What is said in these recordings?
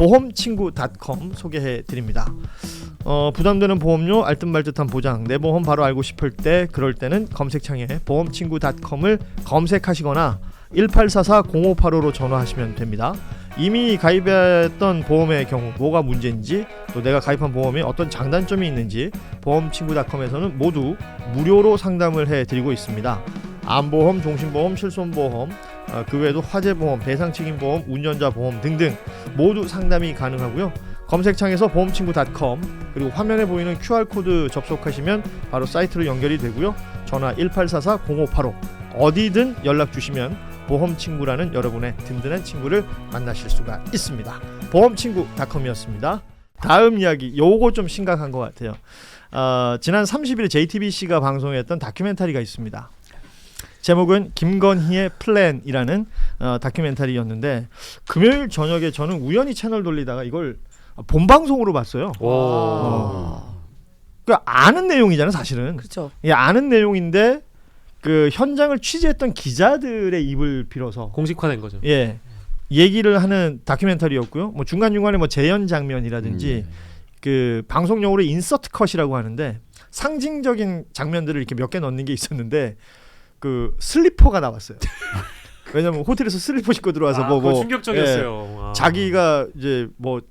보험친구.com 소개해드립니다. 부담되는 보험료, 알듯말듯한 보장, 내 보험 바로 알고 싶을 때, 그럴 때는 검색창에 보험친구.com을 검색하시거나 1844-0585로 전화하시면 됩니다. 이미 가입했던 보험의 경우 뭐가 문제인지, 또 내가 가입한 보험에 어떤 장단점이 있는지 보험친구.com에서는 모두 무료로 상담을 해드리고 있습니다. 암보험, 종신보험, 실손보험, 그 외에도 화재보험, 배상책임보험, 운전자보험 등등 모두 상담이 가능하고요. 검색창에서 보험친구.com 그리고 화면에 보이는 QR코드 접속하시면 바로 사이트로 연결이 되고요. 전화 1844-0585 어디든 연락 주시면 보험친구라는 여러분의 든든한 친구를 만나실 수가 있습니다. 보험친구.com이었습니다. 다음 이야기, 요거 좀 심각한 것 같아요. 지난 30일 JTBC가 방송했던 다큐멘터리가 있습니다. 제목은 김건희의 플랜이라는 다큐멘터리였는데, 금요일 저녁에 저는 우연히 채널 돌리다가 이걸 본방송으로 봤어요. 그 아는 내용이잖아요, 사실은. 그렇죠. 예, 아는 내용인데 그 현장을 취재했던 기자들의 입을 빌어서 공식화된 거죠. 예, 얘기를 하는 다큐멘터리였고요. 뭐 중간 중간에 뭐 재연 장면이라든지 그 방송용어로 인서트 컷이라고 하는데 상징적인 장면들을 이렇게 몇 개 넣는 게 있었는데, 그 슬리퍼가 나왔어요. 왜냐면 호텔에서 슬리퍼 신고 들어와서 그거 충격적이었어요. 예, 자기가 이제 뭐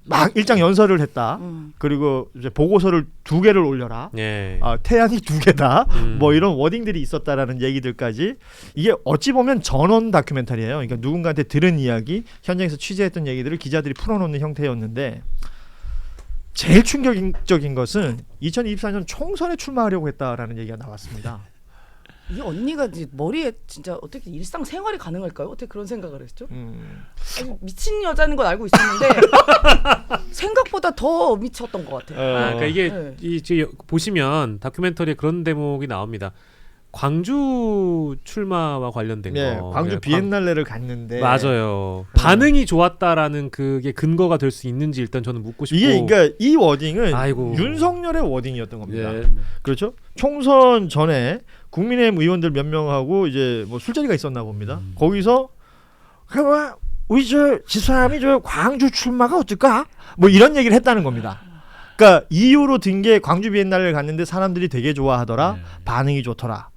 막 일장 연설을 했다. 그리고 이제 보고서를 2개를 올려라. 예. 태양이 2개다. 뭐 이런 워딩들이 있었다라는 얘기들까지. 이게 어찌 보면 전원 다큐멘터리예요. 그러니까 누군가한테 들은 이야기, 현장에서 취재했던 얘기들을 기자들이 풀어놓는 형태였는데, 제일 충격적인 것은 2024년 총선에 출마하려고 했다라는 얘기가 나왔습니다. 이 언니가 머리에 진짜 어떻게 일상생활이 가능할까요? 어떻게 그런 생각을 했죠? 아니, 미친 여자는 건 알고 있었는데 생각보다 더 미쳤던 것 같아요. 그러니까 이게 이제 보시면 다큐멘터리에 그런 대목이 나옵니다. 광주 출마와 관련된 거. 광주 비엔날레를 갔는데 맞아요. 반응이 좋았다라는 그게 근거가 될 수 있는지 일단 저는 묻고 싶고. 이게 그러니까 이 워딩은 아이고. 윤석열의 워딩이었던 겁니다. 예. 그렇죠? 총선 전에 국민의힘 의원들 몇 명하고 이제 뭐 술자리가 있었나 봅니다. 거기서 우리 저 집사람이 저 광주 출마가 어떨까? 뭐 이런 얘기를 했다는 겁니다. 그러니까 이유로 든 게 광주 비엔날레를 갔는데 사람들이 되게 좋아하더라. 반응이 좋더라.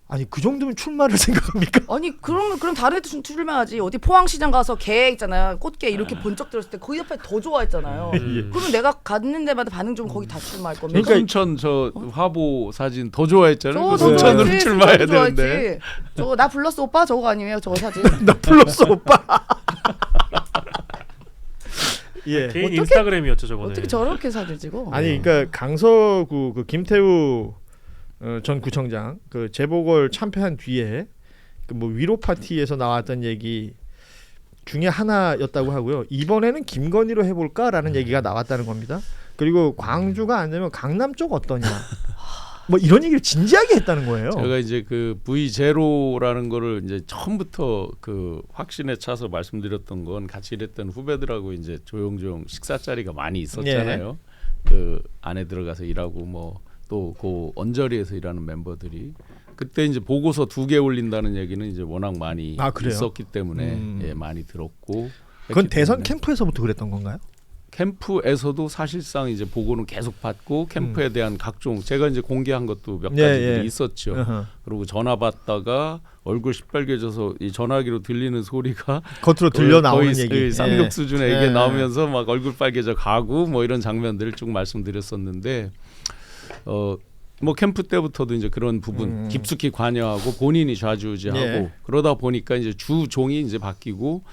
아니 그 정도면 출마를 생각합니까? 아니 그럼 다른 애도 출마하지. 어디 포항시장 가서 개 있잖아요. 꽃게 이렇게 번쩍 들었을 때 거기 옆에 더 좋아했잖아요. 그러면 내가 갔는 데마다 반응 좀 거기 다 출마할 거면. 그러니까 순천 저 화보 사진 더 좋아했잖아요. 저 순천으로 출마해야 되는데. 저거 나 불렀어 오빠 저거 아니에요 저거 사진. 나 불렀어 오빠. 예. 개인 인스타그램이었죠 저거는. 어떻게 저렇게 사진 찍어? 아니 그러니까 강서구 그 김태우 전 구청장 그 재보궐 참패한 뒤에 그 뭐 위로 파티에서 나왔던 얘기 중에 하나였다고 하고요. 이번에는 김건희로 해볼까라는 얘기가 나왔다는 겁니다. 그리고 광주가 안 되면 강남 쪽 어떠냐. 뭐 이런 얘기를 진지하게 했다는 거예요. 제가 이제 그 V0라는 거를 이제 처음부터 그 확신에 차서 말씀드렸던 건 같이 일했던 후배들하고 이제 조용조용 식사 자리가 많이 있었잖아요. 그 안에 들어가서 일하고 뭐 또 그 언저리에서 일하는 멤버들이 그때 이제 보고서 2개 올린다는 얘기는 이제 워낙 많이 있었기 때문에 예, 많이 들었고. 그건 대선 캠프에서부터 그랬던 건가요? 캠프에서도 사실상 이제 보고는 계속 받고 캠프에 대한 각종 제가 이제 공개한 것도 몇 가지들이 있었죠. 그리고 전화 받다가 얼굴 시뻘개져서 이 전화기로 들리는 소리가 겉으로 들려 나오는 거의 얘기. 쌍욕 수준의 이게 나오면서 막 얼굴 빨개져 가고 뭐 이런 장면들을 쭉 말씀드렸었는데 뭐 캠프 때부터도 이제 그런 부분 깊숙이 관여하고 본인이 좌지우지하고 그러다 보니까 이제 주 종이 이제 바뀌고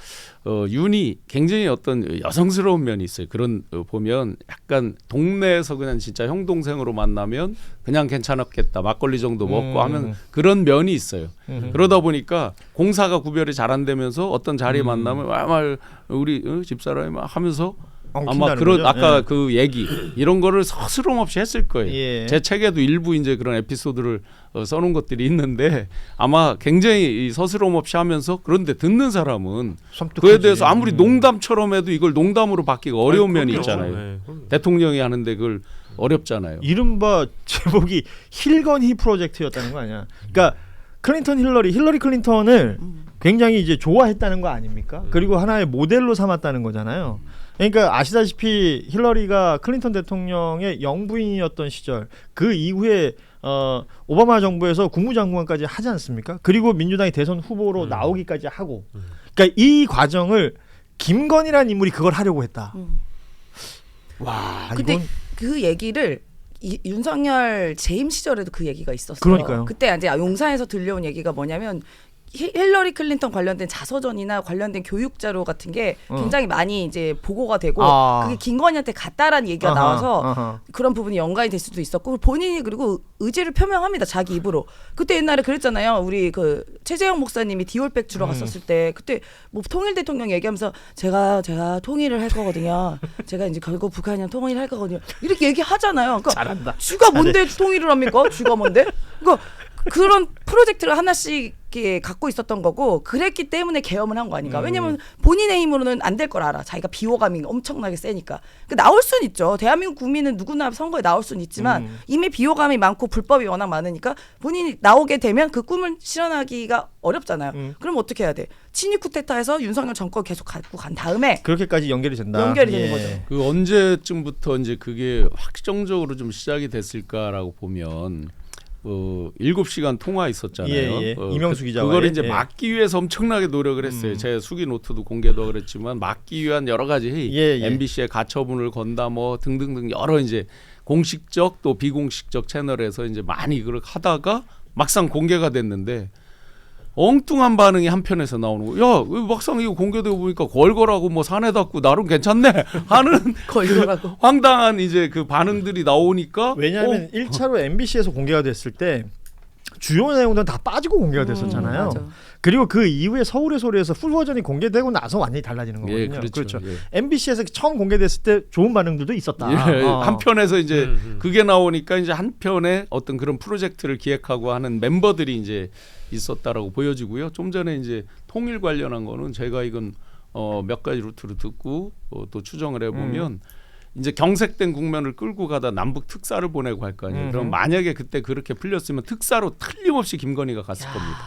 윤이 굉장히 어떤 여성스러운 면이 있어요. 그런 보면 약간 동네에서 그냥 진짜 형 동생으로 만나면 그냥 괜찮았겠다 막걸리 정도 먹고 하면 그런 면이 있어요. 그러다 보니까 공사가 구별이 잘 안 되면서 어떤 자리에 만나면 말 우리 집사람이 막 하면서 아마 그런 거죠? 아까 그 얘기 이런 거를 서스럼 없이 했을 거예요. 제 책에도 일부 이제 그런 에피소드를 써놓은 것들이 있는데 아마 굉장히 서스럼 없이 하면서 그런데 듣는 사람은 그에 대해서 아무리 농담처럼 해도 이걸 농담으로 받기가 어려운 면이 있잖아요. 대통령이 하는데 그걸 어렵잖아요. 이른바 제목이 힐건희 프로젝트였다는 거 아니야? 그러니까 클린턴 힐러리 클린턴을 굉장히 이제 좋아했다는 거 아닙니까? 그리고 하나의 모델로 삼았다는 거잖아요. 그러니까 아시다시피 힐러리가 클린턴 대통령의 영부인이었던 시절 그 이후에 오바마 정부에서 국무장관까지 하지 않습니까? 그리고 민주당이 대선 후보로 나오기까지 하고 그러니까 이 과정을 김건희라는 인물이 그걸 하려고 했다. 와, 근데 이건 그 얘기를 윤석열 재임 시절에도 그 얘기가 있었어요. 그러니까요. 그때 이제 용산에서 들려온 얘기가 뭐냐면 힐러리 클린턴 관련된 자서전이나 관련된 교육 자료 같은 게 굉장히 많이 이제 보고가 되고 그게 김건희한테 갔다라는 얘기가 나와서 그런 부분이 연관이 될 수도 있었고 본인이 그리고 의지를 표명합니다. 자기 입으로. 그때 옛날에 그랬잖아요. 우리 그 최재형 목사님이 디올백 주러 갔었을 때 그때 뭐 통일 대통령 얘기하면서 제가 통일을 할 거거든요. 제가 이제 결국 북한이랑 통일을 할 거거든요. 이렇게 얘기하잖아요. 그러니까 잘한다. 쥐가 뭔데 통일을 합니까? 쥐가 뭔데? 그러니까 그런 프로젝트를 하나씩 갖고 있었던 거고 그랬기 때문에 계엄을 한 거 아닌가. 왜냐면 본인의 힘으로는 안 될 걸 알아. 자기가 비호감이 엄청나게 세니까. 나올 수는 있죠. 대한민국 국민은 누구나 선거에 나올 수는 있지만 이미 비호감이 많고 불법이 워낙 많으니까 본인이 나오게 되면 그 꿈을 실현하기가 어렵잖아요. 그럼 어떻게 해야 돼? 친위 쿠데타에서 윤석열 정권 계속 갖고 간 다음에 그렇게까지 연결이 된다. 연결이 되는 거죠. 그 언제쯤부터 이제 그게 확정적으로 좀 시작이 됐을까라고 보면 7시간 통화 있었잖아요. 예. 이명수 기자와 그걸 이제 막기 위해서 엄청나게 노력을 했어요. 제 수기 노트도 공개도 그랬지만 막기 위한 여러 가지 회의, MBC에 가처분을 건다 뭐 등등등 여러 이제 공식적 또 비공식적 채널에서 이제 많이 그걸 하다가 막상 공개가 됐는데 엉뚱한 반응이 한편에서 나오는 거예요. 야, 막상 이거 공개되고 보니까 걸걸하고 뭐 산에 닿고 나름 괜찮네 하는 걸걸하고 황당한 이제 그 반응들이 나오니까 왜냐하면 1차로 MBC에서 공개가 됐을 때 주요 내용들은 다 빠지고 공개가 됐었잖아요. 맞아. 그리고 그 이후에 서울의 소리에서 풀 버전이 공개되고 나서 완전히 달라지는 거거든요. 예, 그렇죠. 예. MBC에서 처음 공개됐을 때 좋은 반응들도 있었다. 예, 한편에서 이제 그게 나오니까 이제 한편에 어떤 그런 프로젝트를 기획하고 하는 멤버들이 이제 있었다라고 보여지고요. 좀 전에 이제 통일 관련한 거는 제가 이건 몇 가지 루트를 듣고 또 추정을 해보면 이제 경색된 국면을 끌고 가다 남북 특사를 보내고 할 거 아니에요. 그럼 만약에 그때 그렇게 풀렸으면 특사로 틀림없이 김건희가 갔을 겁니다.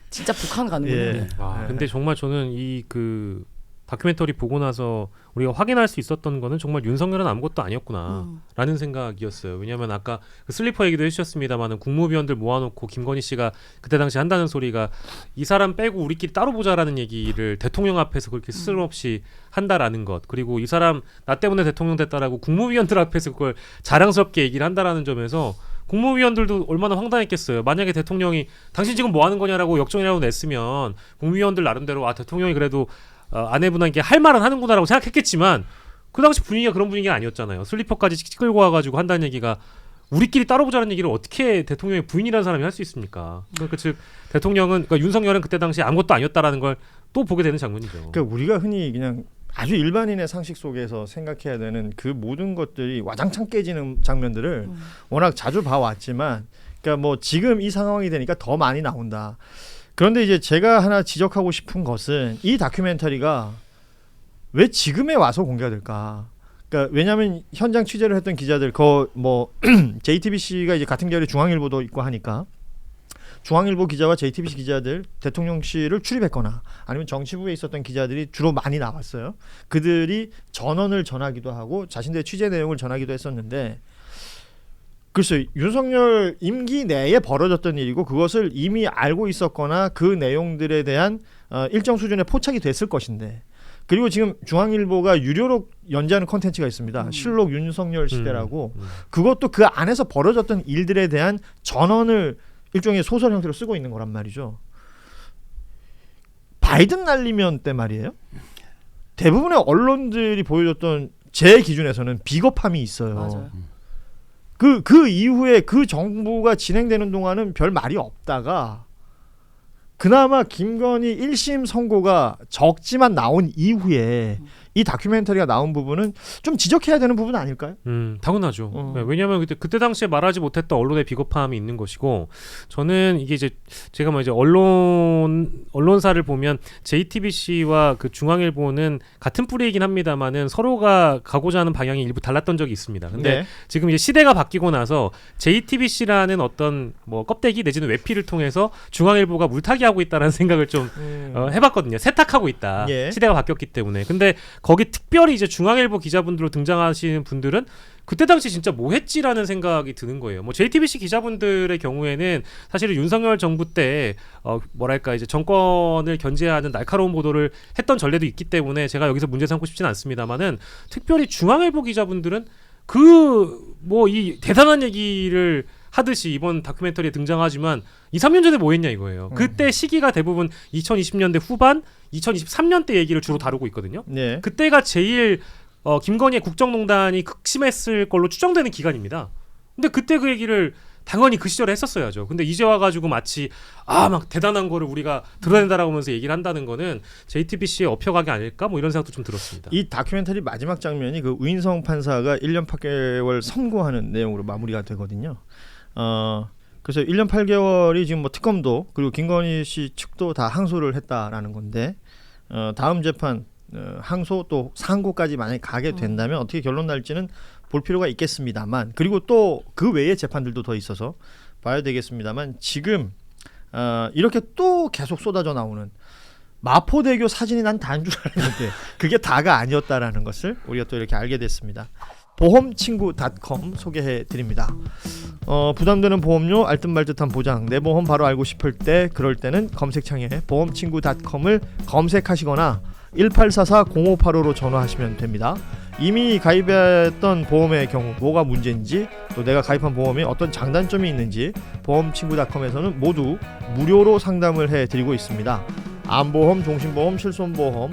진짜 북한 가는군요. 예. 근데 정말 저는 이 그 다큐멘터리 보고 나서 우리가 확인할 수 있었던 거는 정말 윤석열은 아무것도 아니었구나라는 생각이었어요. 왜냐하면 아까 그 슬리퍼 얘기도 해주셨습니다만은 국무위원들 모아놓고 김건희 씨가 그때 당시 한다는 소리가 이 사람 빼고 우리끼리 따로 보자라는 얘기를 대통령 앞에서 그렇게 스스럼없이 한다라는 것, 그리고 이 사람 나 때문에 대통령 됐다라고 국무위원들 앞에서 그걸 자랑스럽게 얘기를 한다라는 점에서 국무위원들도 얼마나 황당했겠어요. 만약에 대통령이 당신 지금 뭐 하는 거냐라고 역정이라고 냈으면 국무위원들 나름대로 대통령이 그래도 아내분한테 할 말은 하는구나라고 생각했겠지만 그 당시 분위기가 그런 분위기가 아니었잖아요. 슬리퍼까지 끌고 와가지고 한다는 얘기가 우리끼리 따로 보자는 얘기를 어떻게 대통령의 부인이라는 사람이 할 수 있습니까? 그러니까 즉 대통령은 그러니까 윤석열은 그때 당시 아무것도 아니었다라는 걸 또 보게 되는 장면이죠. 그러니까 우리가 흔히 그냥 아주 일반인의 상식 속에서 생각해야 되는 그 모든 것들이 와장창 깨지는 장면들을 워낙 자주 봐왔지만, 그러니까 뭐 지금 이 상황이 되니까 더 많이 나온다. 그런데 이제 제가 하나 지적하고 싶은 것은 이 다큐멘터리가 왜 지금에 와서 공개가 될까? 그러니까 왜냐하면 현장 취재를 했던 기자들, 뭐 JTBC가 이제 같은 계열의 중앙일보도 있고 하니까 중앙일보 기자와 JTBC 기자들 대통령실을 출입했거나 아니면 정치부에 있었던 기자들이 주로 많이 나왔어요. 그들이 전언을 전하기도 하고 자신들의 취재 내용을 전하기도 했었는데, 글쎄요, 윤석열 임기 내에 벌어졌던 일이고 그것을 이미 알고 있었거나 그 내용들에 대한 일정 수준의 포착이 됐을 것인데, 그리고 지금 중앙일보가 유료로 연재하는 콘텐츠가 있습니다. 실록 윤석열 시대라고. 그것도 그 안에서 벌어졌던 일들에 대한 전언을 일종의 소설 형태로 쓰고 있는 거란 말이죠. 바이든 날리면 때 말이에요. 대부분의 언론들이 보여줬던 제 기준에서는 비겁함이 있어요. 맞아요. 그 이후에 그 정부가 진행되는 동안은 별 말이 없다가 그나마 김건희 1심 선고가 적지만 나온 이후에 이 다큐멘터리가 나온 부분은 좀 지적해야 되는 부분 아닐까요? 당연하죠. 네, 왜냐하면 그때 당시에 말하지 못했던 언론의 비겁함이 있는 것이고, 저는 이게 이제 제가 뭐 이제 언론사를 보면 JTBC와 그 중앙일보는 같은 뿌리이긴 합니다만은 서로가 가고자 하는 방향이 일부 달랐던 적이 있습니다. 근데 지금 이제 시대가 바뀌고 나서 JTBC라는 어떤 뭐 껍데기 내지는 외피를 통해서 중앙일보가 물타기 하고 있다라는 생각을 좀 해봤거든요. 세탁하고 있다. 시대가 바뀌었기 때문에. 근데 거기 특별히 이제 중앙일보 기자분들로 등장하시는 분들은 그때 당시 진짜 뭐 했지라는 생각이 드는 거예요. 뭐 JTBC 기자분들의 경우에는 사실은 윤석열 정부 때 뭐랄까 이제 정권을 견제하는 날카로운 보도를 했던 전례도 있기 때문에 제가 여기서 문제 삼고 싶지는 않습니다만은, 특별히 중앙일보 기자분들은 그 뭐 이 대단한 얘기를 하듯이 이번 다큐멘터리에 등장하지만 2-3년 전에 뭐 했냐 이거예요. 그때 시기가 대부분 2020년대 후반, 2023년대 얘기를 주로 다루고 있거든요. 그때가 제일 김건희의 국정농단이 극심했을 걸로 추정되는 기간입니다. 근데 그때 그 얘기를 당연히 그 시절에 했었어야죠. 근데 이제 와가지고 마치 막 대단한 거를 우리가 드러낸다라고 하면서 얘기를 한다는 거는 JTBC의 업혀가기 아닐까 뭐 이런 생각도 좀 들었습니다. 이 다큐멘터리 마지막 장면이 그 우인성 판사가 1년 8개월 선고하는 내용으로 마무리가 되거든요. 그래서 1년 8개월이 지금 뭐 특검도 그리고 김건희 씨 측도 다 항소를 했다라는 건데, 다음 재판 항소 또 상고까지 만약에 가게 된다면 어떻게 결론 날지는 볼 필요가 있겠습니다만, 그리고 또 그 외의 재판들도 더 있어서 봐야 되겠습니다만, 지금 이렇게 또 계속 쏟아져 나오는 마포대교 사진이 난 다인 줄 알았는데 그게 다가 아니었다라는 것을 우리가 또 이렇게 알게 됐습니다. 보험친구.com 소개해 드립니다. 부담되는 보험료, 알듯말듯한 보장, 내 보험 바로 알고 싶을 때, 그럴 때는 검색창에 보험친구.com을 검색하시거나 1844-0585로 전화하시면 됩니다. 이미 가입했던 보험의 경우 뭐가 문제인지, 또 내가 가입한 보험에 어떤 장단점이 있는지 보험친구.com에서는 모두 무료로 상담을 해드리고 있습니다. 암보험, 종신보험, 실손보험,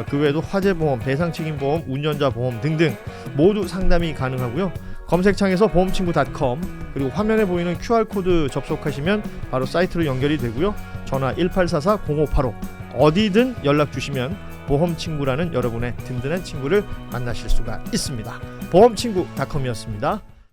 그 외에도 화재보험, 배상책임보험, 운전자 보험 등등 모두 상담이 가능하고요. 검색창에서 보험친구.com 그리고 화면에 보이는 QR코드 접속하시면 바로 사이트로 연결이 되고요. 전화 1844-0585 어디든 연락 주시면 보험친구라는 여러분의 든든한 친구를 만나실 수가 있습니다. 보험친구.com이었습니다.